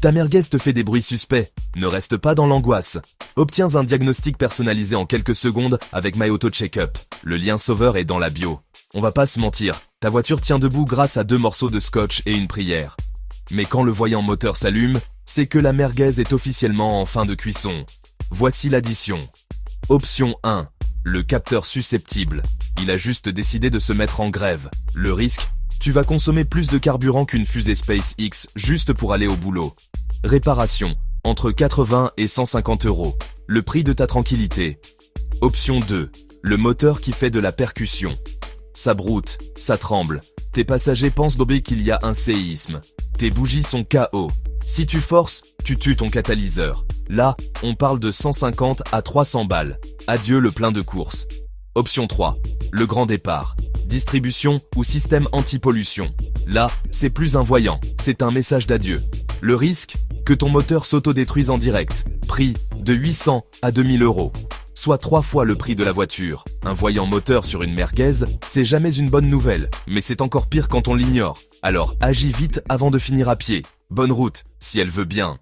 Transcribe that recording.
Ta merguez te fait des bruits suspects. Ne reste pas dans l'angoisse. Obtiens un diagnostic personnalisé en quelques secondes avec My Auto Checkup. Le lien sauveur est dans la bio. On va pas se mentir, ta voiture tient debout grâce à 2 morceaux de scotch et une prière. Mais quand le voyant moteur s'allume, c'est que la merguez est officiellement en fin de cuisson. Voici l'addition. Option 1. Le capteur susceptible. Il a juste décidé de se mettre en grève. Le risque, tu vas consommer plus de carburant qu'une fusée SpaceX juste pour aller au boulot. Réparation, entre 80 et 150 €. Le prix de ta tranquillité. Option 2. Le moteur qui fait de la percussion. Ça broute, ça tremble. Tes passagers pensent d'obé qu'il y a un séisme. Tes bougies sont KO. Si tu forces, tu tues ton catalyseur. Là, on parle de 150 à 300 balles. Adieu le plein de course. Option 3. Le grand départ. Distribution ou système anti-pollution. Là, c'est plus un voyant, c'est un message d'adieu. Le risque, que ton moteur s'autodétruise en direct. Prix, de 800 à 2000 €. Soit 3 fois le prix de la voiture. Un voyant moteur sur une merguez, c'est jamais une bonne nouvelle, mais c'est encore pire quand on l'ignore. Alors agis vite avant de finir à pied. Bonne route, si elle veut bien.